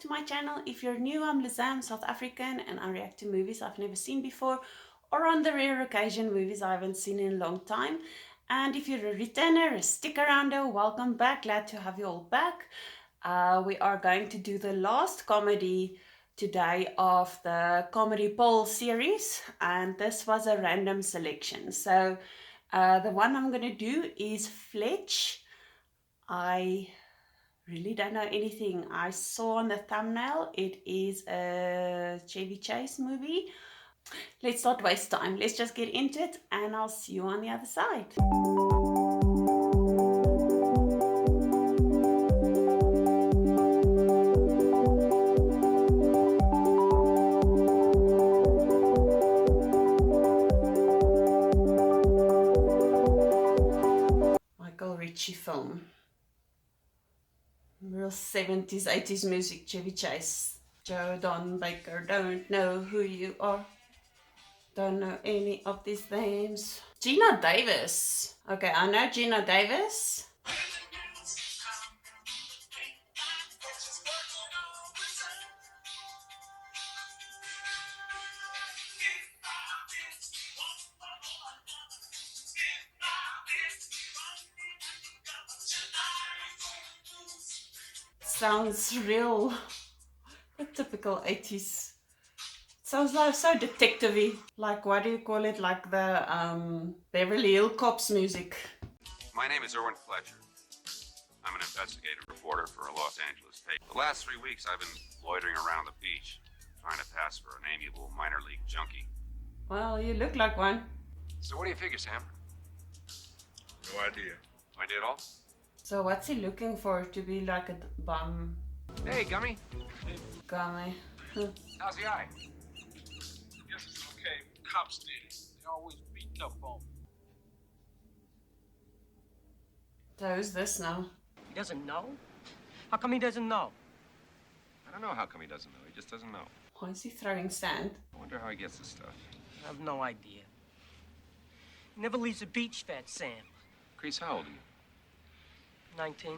to my channel. If you're new, I'm Liza, I'm South African and I react to movies I've never seen before, or on the rare occasion movies I haven't seen in a long time. And if you're a returner, a stick-arounder, welcome back, glad to have you all back. We are going to do the last comedy today of the comedy poll series, and this was a random selection. So the one I'm going to do is Fletch. I really don't know anything. I saw on the thumbnail it is a Chevy Chase movie. Let's not waste time. Let's just get into it and I'll see you on the other side. Michael Ritchie film. Real 70s, 80s music, Chevy Chase. Joe Don Baker, don't know who you are. Don't know any of these names. Gina Davis. Okay, I know Gina Davis. Sounds real, a typical 80s. Sounds like so detective-y. Like, what do you call it? Like the Beverly Hills Cops music. My name is Fletch. I'm an investigative reporter for a Los Angeles paper. The last 3 weeks I've been loitering around the beach, trying to pass for an amiable minor league junkie. Well, you look like one. So what do you figure, Sam? No idea. I did all? So what's he looking for? To be like a bum? Hey, Gummy. Gummy. How's the eye? Guess it's okay. Cops did. They always beating up on me. So who's this now? He doesn't know? How come he doesn't know? I don't know how come he doesn't know. He just doesn't know. Why is he throwing sand? I wonder how he gets this stuff. I have no idea. He never leaves the beach, Fat Sam. Chris, how old are you? 19.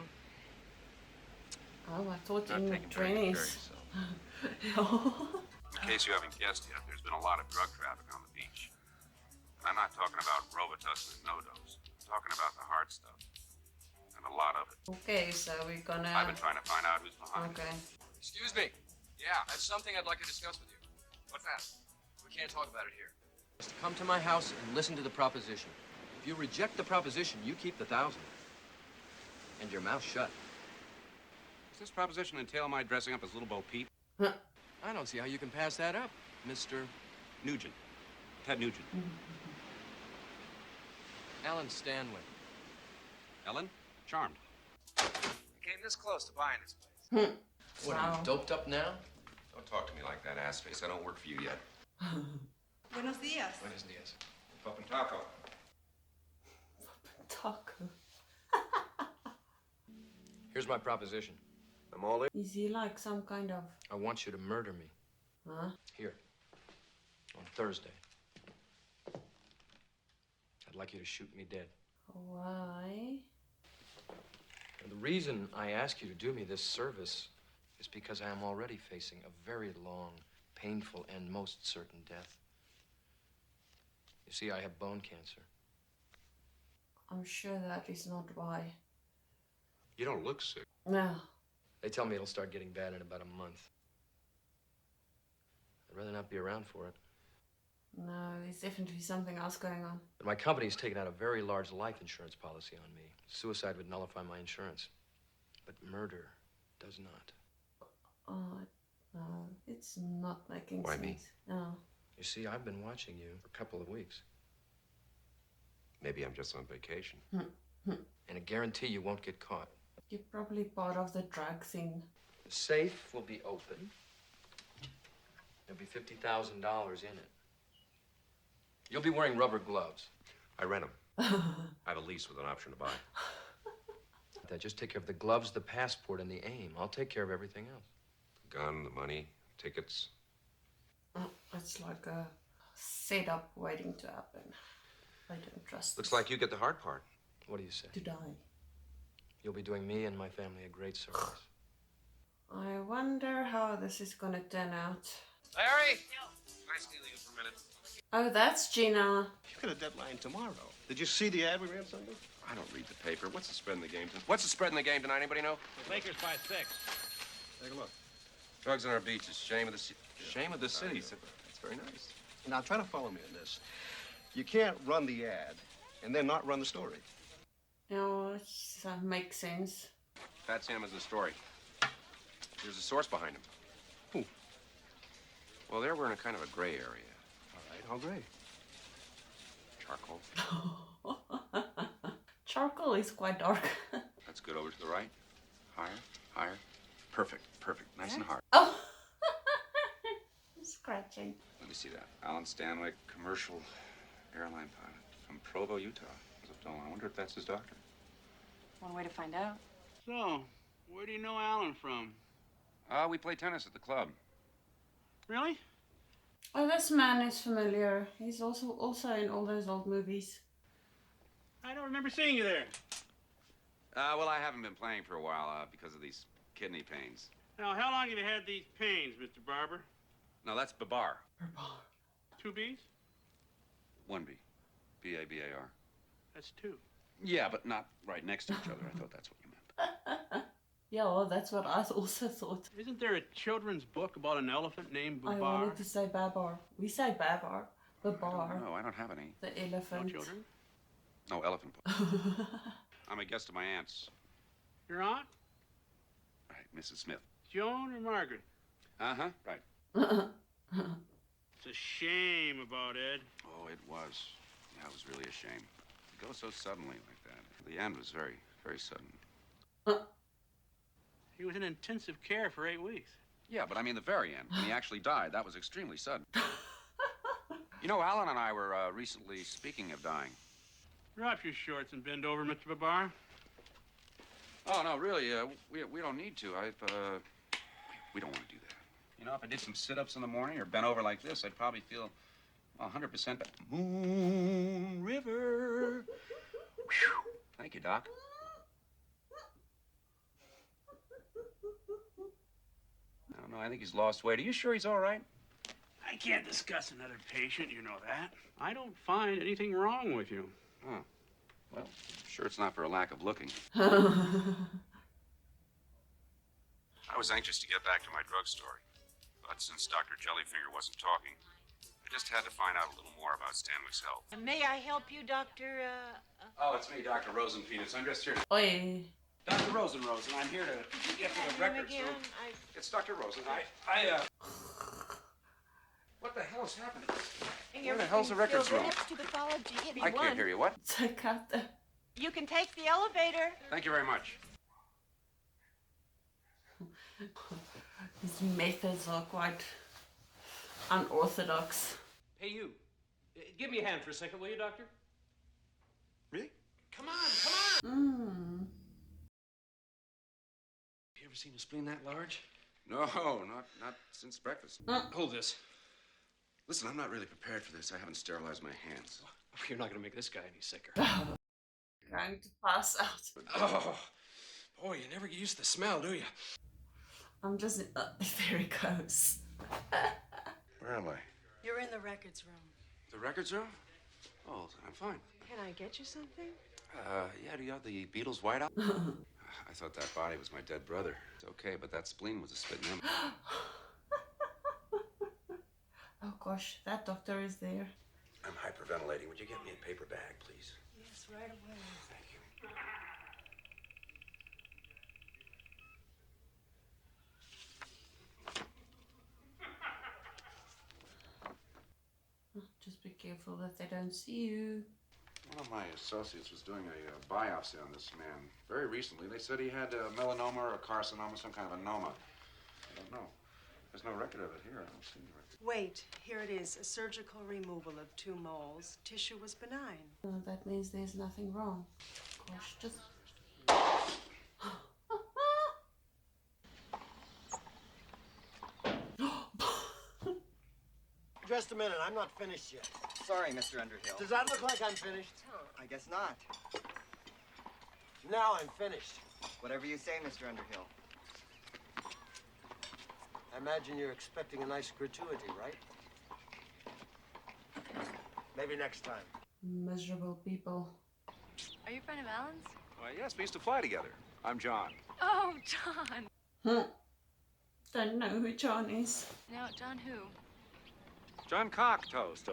Oh, I thought Not in taking very good care of 20s. yourself. In case you haven't guessed yet, there's been a lot of drug traffic on the beach. And I'm not talking about Robitussin and NoDoz. I'm talking about the hard stuff. And a lot of it. Okay, so we're gonna... I've been trying to find out who's behind it. Okay. Excuse me. Yeah, I have something I'd like to discuss with you. What's that? We can't talk about it here. Just come to my house and listen to the proposition. If you reject the proposition, you keep the 1,000. And your mouth shut. Does this proposition entail my dressing up as Little Bo Peep? I don't see how you can pass that up, Mr. Nugent. Ted Nugent. Alan Stanwyck. Ellen? Charmed. I came this close to buying this place. What, are you Doped up now? Don't talk to me like that, ass face. I don't work for you yet. Buenos días. Buenos dias. Pup and taco. Taco. Here's my proposition. I'm all in. Is he like some kind of... I want you to murder me. Huh? Here. On Thursday. I'd like you to shoot me dead. Why? And the reason I ask you to do me this service is because I am already facing a very long, painful, and most certain death. You see, I have bone cancer. I'm sure that is not why. You don't look sick. No. They tell me it'll start getting bad in about a month. I'd rather not be around for it. No, there's definitely something else going on. But my company's taken out a very large life insurance policy on me. Suicide would nullify my insurance. But murder does not. Oh, no, it's not making Why sense. me? No. You see, I've been watching you for a couple of weeks. Maybe I'm just on vacation. And I guarantee you won't get caught. You're probably part of the drug thing. The safe will be open. There'll be $50,000 in it. You'll be wearing rubber gloves. I rent them. I have a lease with an option to buy. Just take care of the gloves, the passport, and the aim. I'll take care of everything else. The gun, the money, tickets. It's like a setup waiting to happen. I don't trust Looks this. like you get the hard part. What do you say? To die. You'll be doing me and my family a great service. I wonder how this is gonna turn out. Larry! Can I steal you for a minute? Oh, that's Gina. You've got a deadline tomorrow. Did you see the ad we ran Sunday? I don't read the paper. What's the spread in the game tonight? What's the spread in the game tonight? Anybody know? Lakers by 6. Take a look. Drugs on our beaches. Shame of the shame of the city. That's very nice. Now, try to follow me in this. You can't run the ad and then not run the story. No, it makes sense. Fat Sam is the story. There's a source behind him. Who? Well, there we're in a kind of a gray area. All right, how great. Charcoal. Charcoal is quite dark. That's good. Over to the right. Higher. Higher. Perfect. Perfect. Nice and hard. Oh! Scratching. Let me see that. Alan Stanwyck, commercial airline pilot from Provo, Utah. I wonder if that's his doctor. One way to find out. So, where do you know Alan from? We play tennis at the club. Really? Oh, this man is familiar. He's also in all those old movies. I don't remember seeing you there. Well, I haven't been playing for a while because of these kidney pains. Now, how long have you had these pains, Mr. Barber? No, that's Babar. 2 B's? 1B. B-A-B-A-R. That's 2. Yeah, but not right next to each other. I thought that's what you meant. Yeah, well, that's what I also thought. Isn't there a children's book about an elephant named I Babar? wanted to say Babar. We say Babar. Babar. No, I don't have any. The No elephant. children? No, elephant book. I'm a guest of my aunt's. Your aunt? Right, Mrs. Smith. Joan or Margaret? Uh-huh, right. It's a shame about Ed. Oh, it was. Yeah, it was really a shame. It goes so suddenly like that. The end was very, very sudden. He was in intensive care for 8 weeks. Yeah, but I mean the very end, when he actually died, that was extremely sudden. You know, Alan and I were recently speaking of dying. Drop your shorts and bend over, Mr. Babar. Oh, no, really, we don't need to. We don't want to do that. You know, if I did some sit-ups in the morning or bent over like this, I'd probably feel 100% better. Moon River. Whew. Thank you, Doc. I don't know, I think he's lost weight. Are you sure he's all right? I can't discuss another patient, you know that. I don't find anything wrong with you. Oh, well, I'm sure it's not for a lack of looking. I was anxious to get back to my drug story, but since Dr. Jellyfinger wasn't talking, I just had to find out a little more about Stanwyck's health. May I help you, Dr. Oh, it's me, Dr. Rosenpenis. I'm just here to... Oi. Dr. Rosen, I'm here to get to the records again? room. It's Dr. Rosen. What the hell is happening? Where the hell's the records room? Next to pathology. I can't hear you. What? Check out the... You can take the elevator. Thank you very much. His methods are quite unorthodox. Hey, you. Give me a hand for a second, will you, Doctor? Really? Come on! You ever seen a spleen that large? No, not since breakfast. Hold this. Listen, I'm not really prepared for this. I haven't sterilized my hands. You're not going to make this guy any sicker. Going to pass out. Oh, boy, you never get used to the smell, do you? I'm just... there he goes. Where am I? You're in the records room. The records room? Oh, I'm fine. Can I get you something? Yeah, do you have the Beatles' Whiteout? I thought that body was my dead brother. It's okay, but that spleen was a spitting image. Oh gosh, that doctor is there. I'm hyperventilating. Would you get me a paper bag, please? Yes, right away. Thank you. Just be careful that they don't see you. One of my associates was doing a biopsy on this man very recently. They said he had a melanoma or a carcinoma, some kind of a noma. I don't know. There's no record of it here. I don't see any record. Wait, here it is. A surgical removal of 2 moles. Tissue was benign. That means there's nothing wrong. Gosh, just... Just a minute, I'm not finished yet. Sorry, Mr. Underhill. Does that look like I'm finished? I guess not. Now I'm finished. Whatever you say, Mr. Underhill. I imagine you're expecting a nice gratuity, right? Maybe next time. Miserable people. Are you a friend of Alan's? Yes, we used to fly together. I'm John. Oh, John. Don't know who John is. No, John who? John Cocktoast.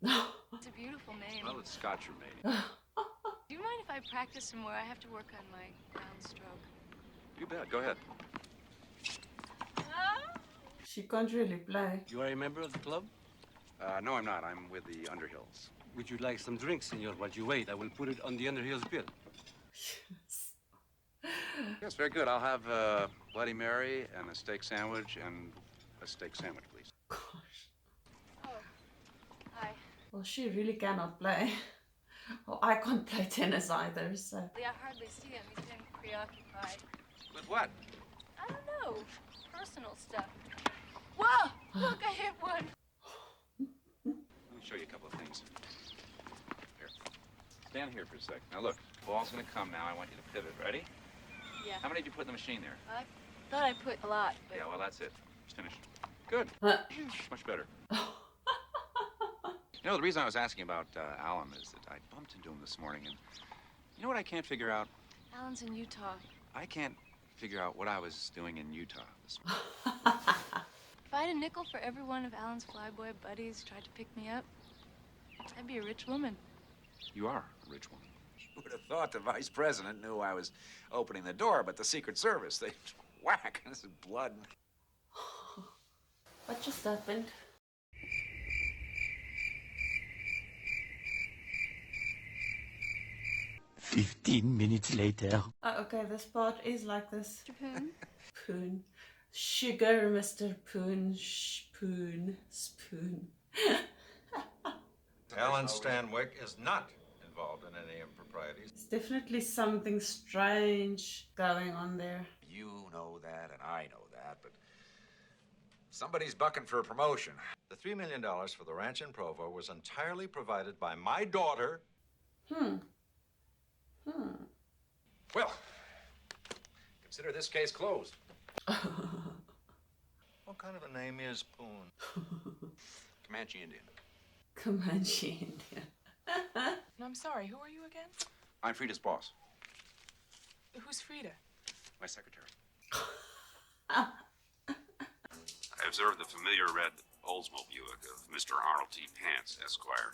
It's a beautiful name. Well, it's Scotch made. Do you mind if I practice some more? I have to work on my ground stroke. You bet. Go ahead. She can't really play. You are a member of the club? No, I'm not. I'm with the Underhills. Would you like some drinks, senor? While you wait, I will put it on the Underhill's bill. Yes, very good. I'll have a Bloody Mary and a steak sandwich and a steak sandwich, please. Oh, hi. Well, she really cannot play. Well, I can't play tennis either, so. I hardly see him. He's been preoccupied. With what? I don't know. Personal stuff. Whoa! Look, I hit one. Let me show you a couple of things. Here. Stand here for a sec. Now look, ball's gonna come now. I want you to pivot. Ready? Yeah. How many did you put in the machine there? I thought I put a lot, but... Yeah, well, that's it. It's finished. Good. Much better. You know, the reason I was asking about Alan is that I bumped into him this morning, and you know what I can't figure out? Alan's in Utah. I can't figure out what I was doing in Utah this morning. If I had a nickel for every one of Alan's flyboy buddies who tried to pick me up, I'd be a rich woman. You are a rich woman. Who would have thought the vice president knew I was opening the door, but the Secret Service, they whack, this is blood. What just happened? Minutes later. Oh, okay, this part is like this. Mr. Poon? Poon. Sugar, Mr. Poon. Spoon. Spoon. Alan Stanwyck is not involved in any improprieties. There's definitely something strange going on there. You know that, and I know that, but somebody's bucking for a promotion. The $3 million for the ranch in Provo was entirely provided by my daughter. Well, consider this case closed. What kind of a name is Poon? Comanche Indian. Comanche Indian. No, I'm sorry, who are you again? I'm Frida's boss. Who's Frida? My secretary. I observed the familiar red Oldsmobile Buick of Mr. Arnold T. Pants, Esquire,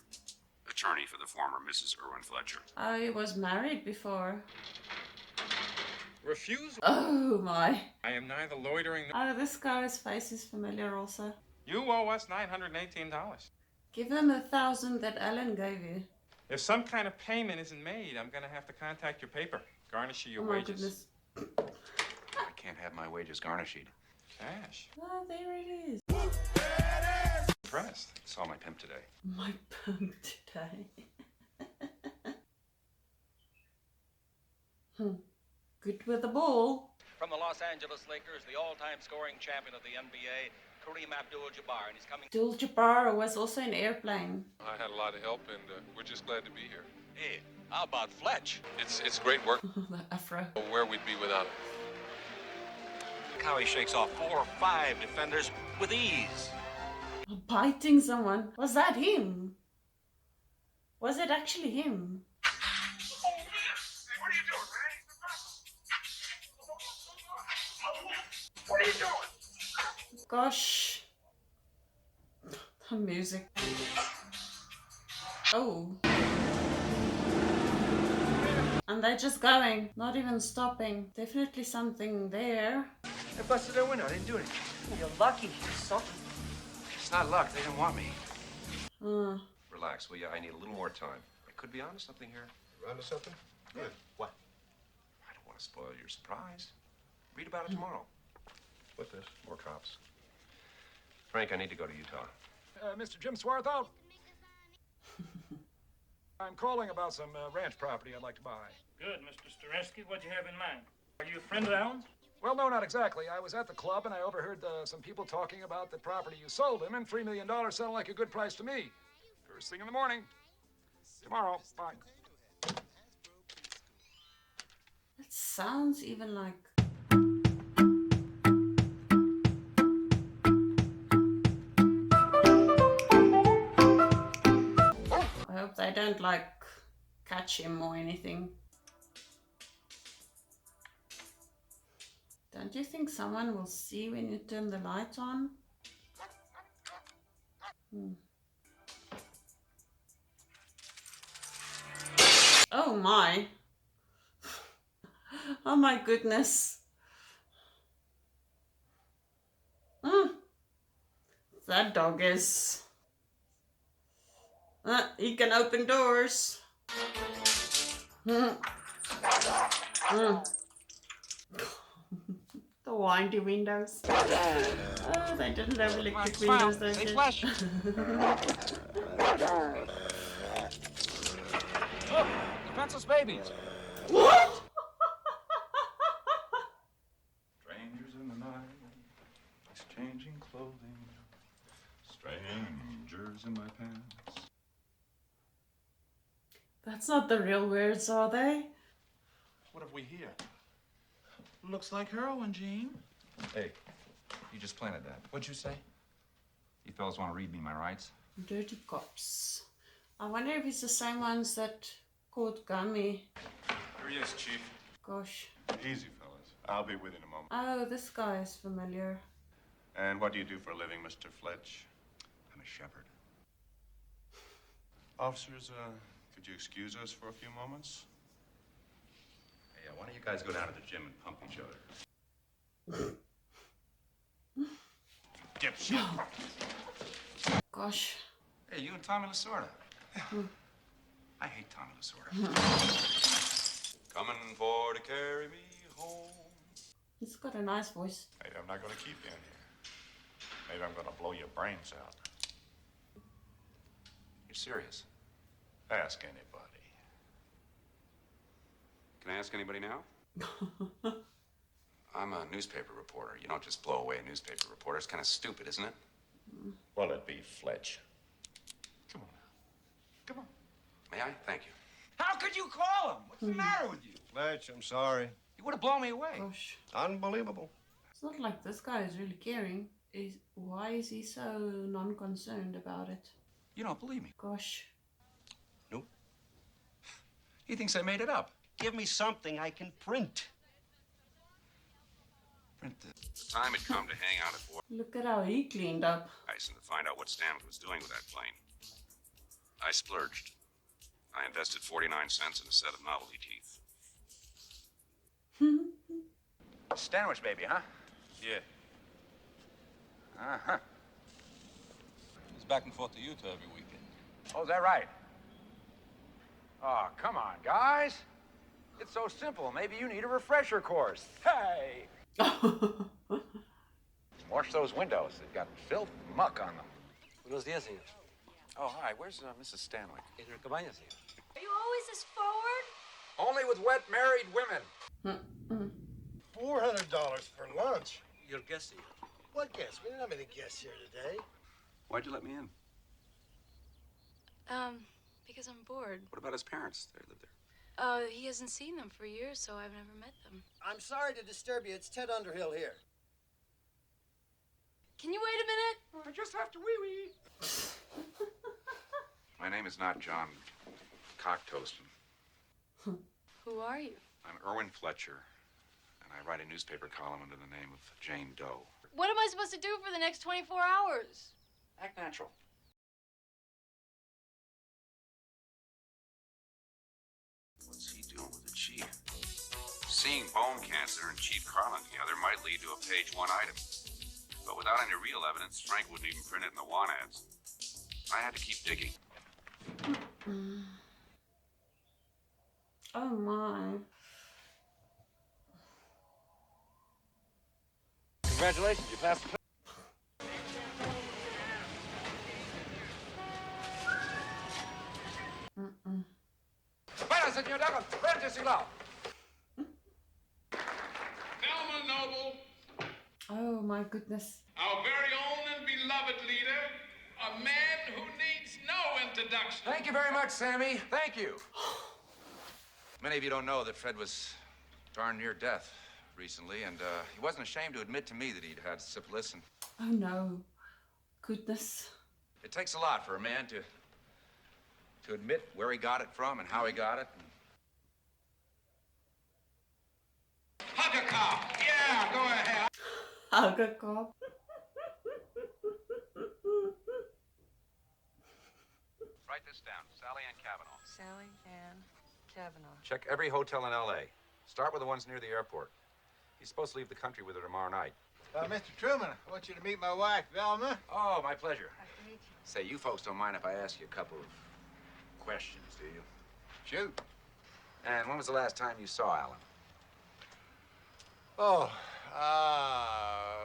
attorney for the former Mrs. Irwin Fletcher. Oh, he was married before. Refuse? Oh my. I am neither loitering nor... Oh, this guy's face is familiar also. You owe us $918. Give him 1,000 that Alan gave you. If some kind of payment isn't made, I'm going to have to contact your paper. Garnish your Oh my wages. goodness. I can't have my wages garnished. Cash. Oh, there it is. Impressed. Saw my pimp today. My punk today. Good with the ball. From the Los Angeles Lakers, the all-time scoring champion of the NBA, Kareem Abdul-Jabbar, and he's coming... Abdul-Jabbar was also in Airplane. I had a lot of help, and we're just glad to be here. Hey, how about Fletch? It's great work. The afro. Where we'd be without him. Look how he shakes off 4 or 5 defenders with ease. Biting someone. Was that him? Was it actually him? What are you doing? Gosh. The music. Oh. And they're just going, not even stopping. Definitely something there. I busted their window. I didn't do anything. You're lucky, son. It's not luck. They didn't want me. Uh, Relax, will you? I need a little more time. I could be onto something here. You onto something? Good. What? I don't want to spoil your surprise. Read about it tomorrow. What's this? More cops. Frank, I need to go to Utah. Mr. Jim Swarthout? I'm calling about some ranch property I'd like to buy. Good, Mr. Stareski. What do you have in mind? Are you a friend of Alan's? Well, no, not exactly. I was at the club and I overheard some people talking about the property you sold him, and $3 million sounded like a good price to me. First thing in the morning. Tomorrow. Bye. it sounds even like... don't like catch him or anything. Don't you think someone will see when you turn the light on? Oh my. Oh my goodness. That dog is... he can open doors. The windy windows. Oh, they didn't have electric windows. Those Hey, did. Fletch. Look, defenseless babies. What? Strangers in the night, exchanging clothing. Strangers in my pants. That's not the real words, are they? What have we here? Looks like heroin, Gene. Hey, you just planted that. What'd you say? You fellas want to read me my rights? Dirty cops. I wonder if it's the same ones that caught Gummy. Here he is, Chief. Gosh. Easy, fellas. I'll be with you in a moment. Oh, this guy is familiar. And what do you do for a living, Mr. Fletch? I'm a shepherd. Officers, could you excuse us for a few moments? Hey, why don't you guys go down to the gym and pump each other? Dipshit. Gosh. Hey, you and Tommy Lasorda. I hate Tommy Lasorda. Coming for to carry me home. He's got a nice voice. Maybe I'm not going to keep you in here. Maybe I'm going to blow your brains out. You're serious? Ask anybody. Can I ask anybody now? I'm a newspaper reporter. You don't just blow away a newspaper reporter. It's kind of stupid, isn't it? Well, it be Fletch. Come on. Come on. May I? Thank you. How could you call him? What's the matter with you? Fletch, I'm sorry. You would have blown me away. Gosh. Unbelievable. It's not like this guy is really caring. Why is he so non-concerned about it? You don't believe me? Gosh. Nope. He thinks I made it up. Give me something I can print. The time had come to hang out at Look at how he cleaned up. Tyson to find out what Stanwyck was doing with that plane. I splurged. I invested 49 cents in a set of novelty teeth. Stanwyck, baby, huh? Yeah. Uh-huh. He's back and forth to Utah every weekend. Oh, is that right? Oh, come on, guys. It's so simple. Maybe you need a refresher course. Hey! Wash those windows. They've got filth and muck on them. Buenos días, señor. Oh, hi. Where's Mrs. Stanwyck? En la cabaña, señor. Are you always this forward? Only with wet married women. $400 for lunch. Your guest, señor. What guests? We didn't have any guests here today. Why'd you let me in? Because I'm bored. What about his parents? They live there. He hasn't seen them for years, so I've never met them. I'm sorry to disturb you. It's Ted Underhill here. Can you wait a minute? I just have to wee-wee. My name is not John Cocktoastin. Who are you? I'm Erwin Fletcher, and I write a newspaper column under the name of Jane Doe. What am I supposed to do for the next 24 hours? Act natural. What's he doing with the chief? Seeing bone cancer and Chief Carlin together might lead to a page one item. But without any real evidence, Frank wouldn't even print it in the want ads. I had to keep digging. Oh my. Congratulations, you passed the... Bueno, señor Douglas, verde siglo. Thelma Noble, Oh my goodness. our very own and beloved leader, a man who needs no introduction. Thank you very much, Sammy. Thank you. Many of you don't know that Fred was darn near death recently, and he wasn't ashamed to admit to me that he'd had syphilis. And Oh no. Goodness. it takes a lot for a man to to admit where he got it from and how he got it. Hug a cop. Yeah, go ahead. Hug a cop. Write this down. Sally Ann Kavanaugh. Sally Ann Kavanaugh. Check every hotel in L.A. Start with the ones near the airport. He's supposed to leave the country with her tomorrow night. Mr. Truman, I want you to meet my wife, Velma. Oh, my pleasure. Nice to meet you. Say, you folks don't mind if I ask you a couple of questions, do you? Shoot. And when was the last time you saw Alan? Oh,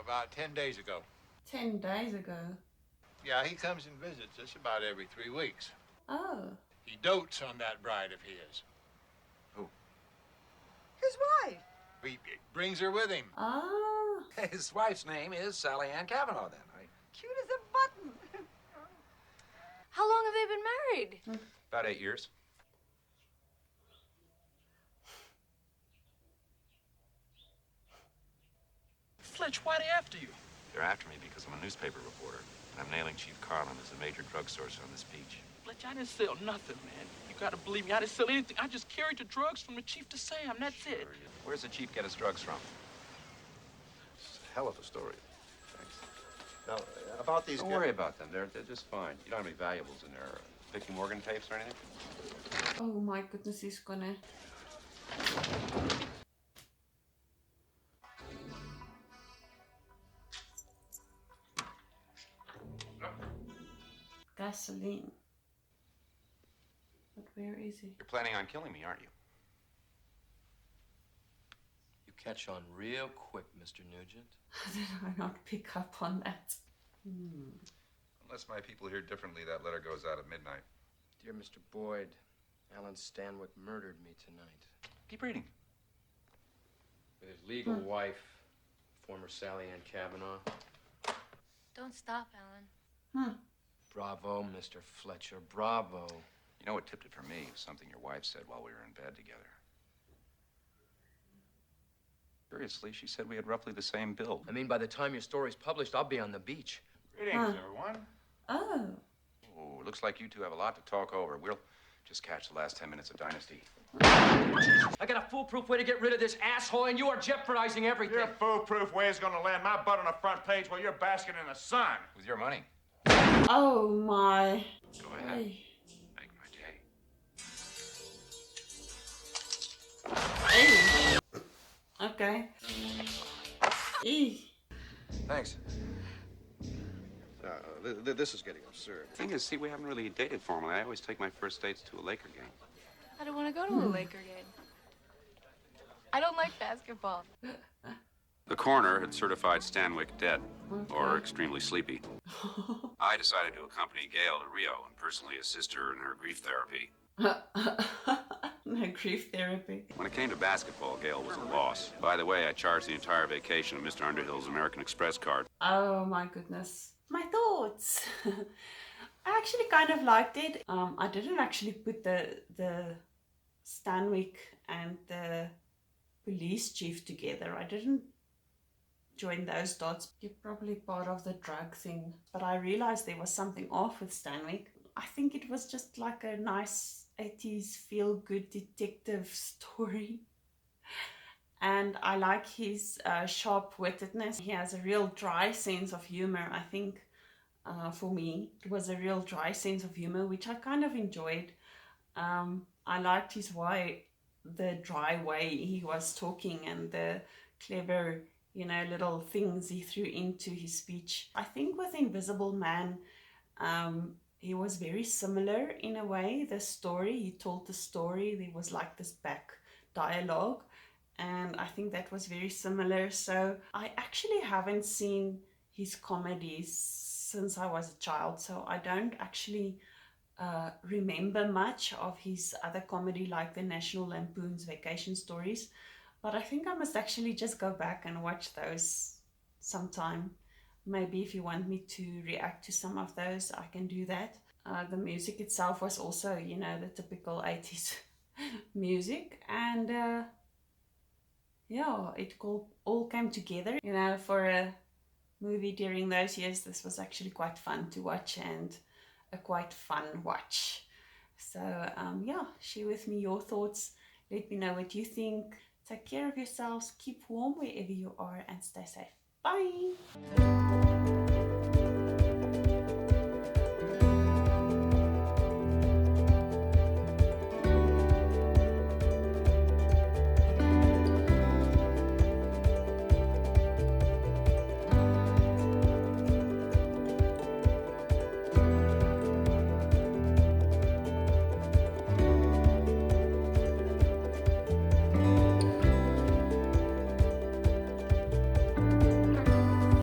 about 10 days ago. 10 days ago. Yeah, he comes and visits us about every 3 weeks. Oh. He dotes on that bride of his. Who? His wife. He brings her with him. Ah. His wife's name is Sally Ann Kavanaugh, then. Cute as a button. How long have they been married? About 8 years. Fletch, why they after you? They're after me because I'm a newspaper reporter, and I'm nailing Chief Carlin as a major drug source on this beach. Fletch, I didn't sell nothing, man. You gotta believe me, I didn't sell anything. I just carried the drugs from the chief to Sam, that's it. Where's the chief get his drugs from? It's a hell of a story. Thanks. Now, about these Don't worry about them. They're just fine. You don't have any valuables in there. Vicky Morgan tapes or anything? Oh my goodness, he's gonna... Gasoline. But where is he? You're planning on killing me, aren't you? You catch on real quick, Mr. Nugent. How did I not pick up on that? Unless my people hear differently, that letter goes out at midnight. Dear Mr. Boyd, Alan Stanwyck murdered me tonight. Keep reading. With his legal wife, former Sally Ann Kavanaugh. Don't stop, Alan. Bravo, Mr. Fletcher, bravo. You know what tipped it for me was something your wife said while we were in bed together. Curiously, she said we had roughly the same build. I mean, by the time your story's published, I'll be on the beach. Greetings, everyone. Oh. Oh, looks like you two have a lot to talk over. We'll just catch the last 10 minutes of Dynasty. I got a foolproof way to get rid of this asshole, and you are jeopardizing everything. Your foolproof way is going to land my butt on the front page while you're basking in the sun. With your money. Oh my. Go ahead. Hey. Make my day. Okay. Eee. Thanks. This is getting absurd. The thing is, see, we haven't really dated formally. I always take my first dates to a Laker game. I don't want to go to a Laker game. I don't like basketball. The coroner had certified Stanwyck dead, or extremely sleepy. I decided to accompany Gail to Rio and personally assist her in her grief therapy. No grief therapy. When it came to basketball, Gail was a loss. By the way, I charged the entire vacation of Mr. Underhill's American Express card. Oh my goodness. My thoughts. I actually kind of liked it. I didn't actually put the Stanwyck and the police chief together. I didn't join those dots. You're probably part of the drug thing. But I realized there was something off with Stanwyck. I think it was just like a nice 80s feel-good detective story. And I like his sharp-wittedness. He has a real dry sense of humor, I think. For me, it was a real dry sense of humor, which I kind of enjoyed. I liked his way, the dry way he was talking and the clever, you know, little things he threw into his speech. I think with Invisible Man, he was very similar in a way. The story, he told the story, there was like this back dialogue, and I think that was very similar. So I actually haven't seen his comedies since I was a child, so I don't actually remember much of his other comedy like the National Lampoon's Vacation Stories, but I think I must actually just go back and watch those sometime. Maybe if you want me to react to some of those, I can do that. The music itself was also, you know, the typical 80s music, and yeah, it all came together, you know, for a movie during those years. This was actually quite fun to watch and a quite fun watch. So yeah, share with me your thoughts. Let me know what you think. Take care of yourselves, keep warm wherever you are, and stay safe. Bye.